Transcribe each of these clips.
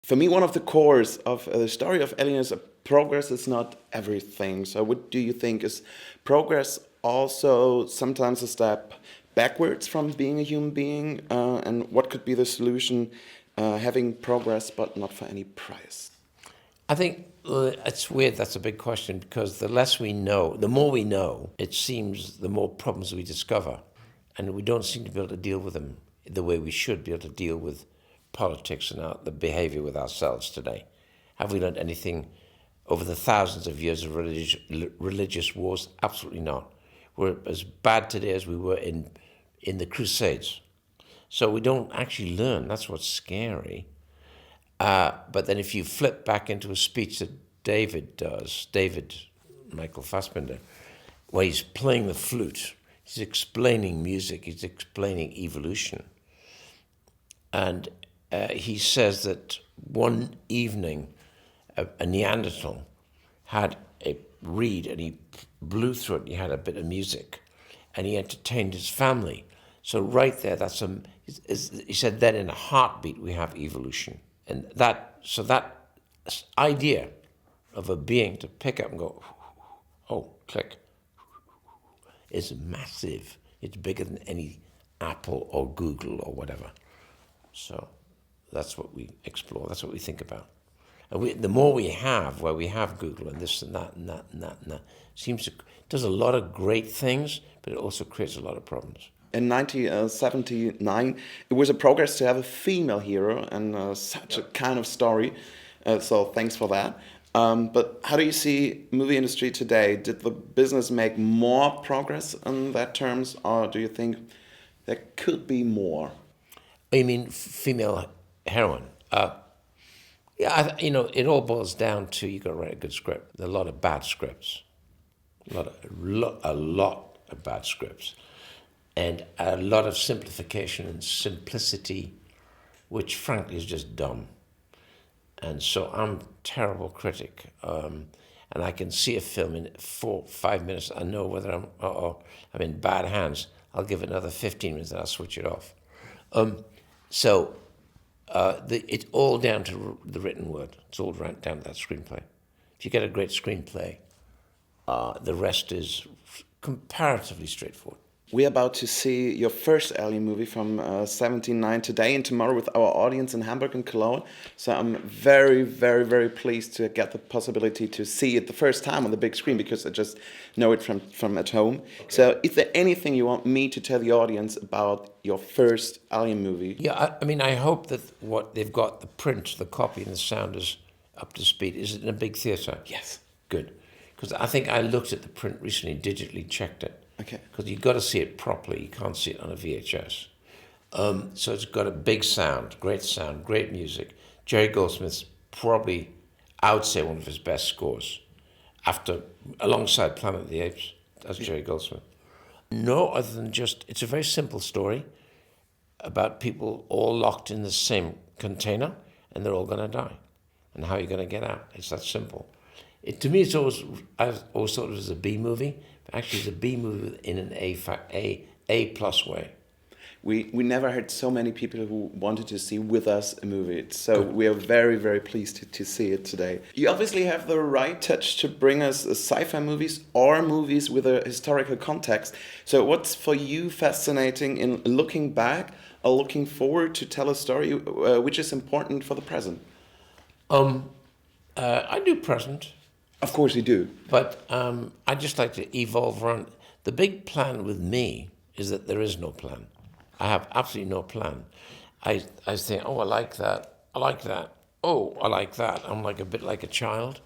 For me, one of the cores of the story of Alien is progress is not everything. So what do you think? Is progress also sometimes a step backwards from being a human being? And what could be the solution, having progress but not for any price? I think it's weird, that's a big question, because the less we know, the more we know, it seems the more problems we discover. And we don't seem to be able to deal with them the way we should be able to deal with politics and the behavior with ourselves today. Have we learned anything over the thousands of years of religious wars? Absolutely not. We're as bad today as we were in the Crusades. So we don't actually learn. That's what's scary. But then if you flip back into a speech that David Michael Fassbender, where he's playing the flute, he's explaining music, he's explaining evolution. And he says that one evening, a Neanderthal had a reed and he blew through it and he had a bit of music and he entertained his family. So right there, he said, then in a heartbeat we have evolution. And that idea of a being to pick up and go, oh, click, is massive. It's bigger than any Apple or Google or whatever. So that's what we explore. That's what we think about. And the more we have, where we have Google and this and that and that and that and that, does a lot of great things, but it also creates a lot of problems. In 1979, it was a progress to have a female hero and such a kind of story. So thanks for that. But how do you see movie industry today? Did the business make more progress in that terms, or do you think there could be more? You mean female heroine? Yeah, it all boils down to you got to write a good script. There are a lot of bad scripts, a lot of bad scripts, and a lot of simplification and simplicity, which frankly is just dumb. And so I'm a terrible critic, and I can see a film in 4-5 minutes. I know whether I'm in bad hands. I'll give it another 15 minutes and I'll switch it off. It's all down to the written word. It's all down to that screenplay. If you get a great screenplay, the rest is comparatively straightforward. We're about to see your first Alien movie from 79 today and tomorrow with our audience in Hamburg and Cologne. So I'm very, very, very pleased to get the possibility to see it the first time on the big screen because I just know it from at home. Okay. So is there anything you want me to tell the audience about your first Alien movie? Yeah, I hope that what they've got, the print, the copy and the sound is up to speed. Is it in a big theatre? Yes. Good. Because I think I looked at the print recently, digitally checked it. Okay. Because you've got to see it properly. You can't see it on a VHS. So it's got a big sound, great music. Jerry Goldsmith's probably, I would say, one of his best scores. Alongside Planet of the Apes, that's Jerry Goldsmith. No other than it's a very simple story about people all locked in the same container and they're all going to die. And how are you going to get out? It's that simple. To me, I've always thought it was a B movie. Actually, it's a B movie in an A+ way. We never had so many people who wanted to see with us a movie. So we are very, very pleased to see it today. You obviously have the right touch to bring us sci-fi movies or movies with a historical context. So what's for you fascinating in looking back or looking forward to tell a story which is important for the present? I do present. Of course you do. But I just like to evolve around. The big plan with me is that there is no plan. I have absolutely no plan. I think, I like that. Oh, I like that. I'm a bit like a child.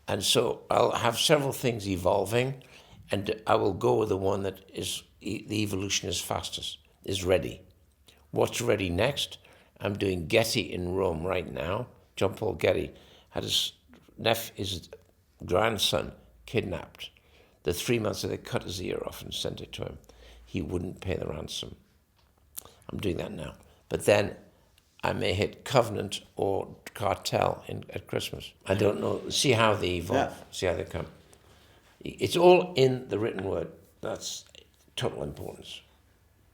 And so I'll have several things evolving, and I will go with the one that is the evolution is fastest, is ready. What's ready next? I'm doing Getty in Rome right now. John Paul Getty had his grandson kidnapped. The 3 months that they cut his ear off and sent it to him. He wouldn't pay the ransom. I'm doing that now. But then I may hit Covenant or Cartel at Christmas. I don't know. See how they evolve. Yeah. See how they come. It's all in the written word. That's total importance.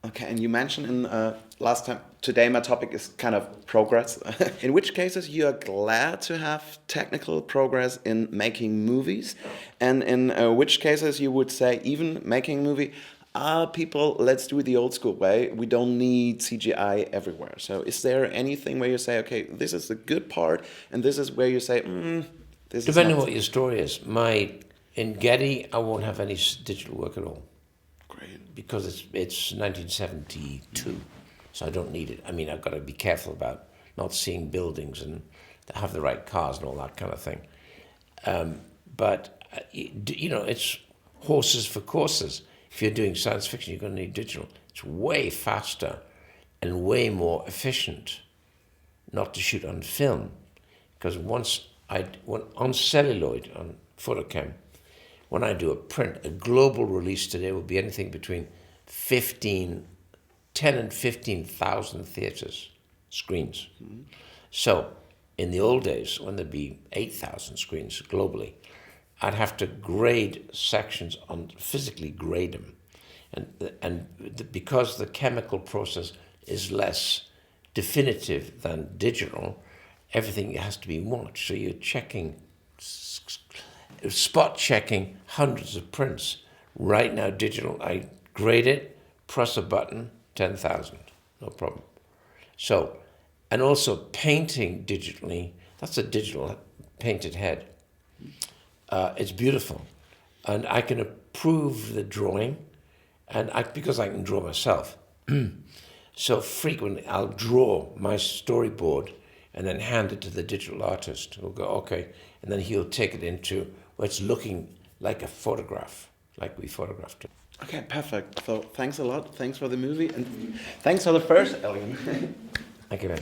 Okay, and you mentioned in last time, today my topic is kind of progress. In which cases you are glad to have technical progress in making movies, and in which cases you would say even making a movie, people, let's do it the old school way. We don't need CGI everywhere. So is there anything where you say, okay, this is the good part, and this is where you say, this is Depending not on what your story is. In Getty, I won't have any digital work at all. great. Because it's 1972, so I don't need it. I mean, I've got to be careful about not seeing buildings and have the right cars and all that kind of thing. But it's horses for courses. If you're doing science fiction, you're going to need digital. It's way faster and way more efficient not to shoot on film, because on celluloid, on photochem, when I do a print, a global release today will be anything between 10 and 15,000 theaters, screens. Mm-hmm. So in the old days, when there'd be 8,000 screens globally, I'd have to grade sections, physically grade them. Because the chemical process is less definitive than digital, everything has to be watched. So you're spot checking hundreds of prints. Right now, digital, I grade it, press a button, 10,000, no problem. So, and also painting digitally, that's a digital painted head. It's beautiful. And I can approve the drawing, because I can draw myself. So frequently I'll draw my storyboard and then hand it to the digital artist who'll go, okay, and then he'll take it into where it's looking like a photograph, like we photographed it. Okay, perfect. So thanks a lot. Thanks for the movie, and thanks for the first alien. Thank you, man.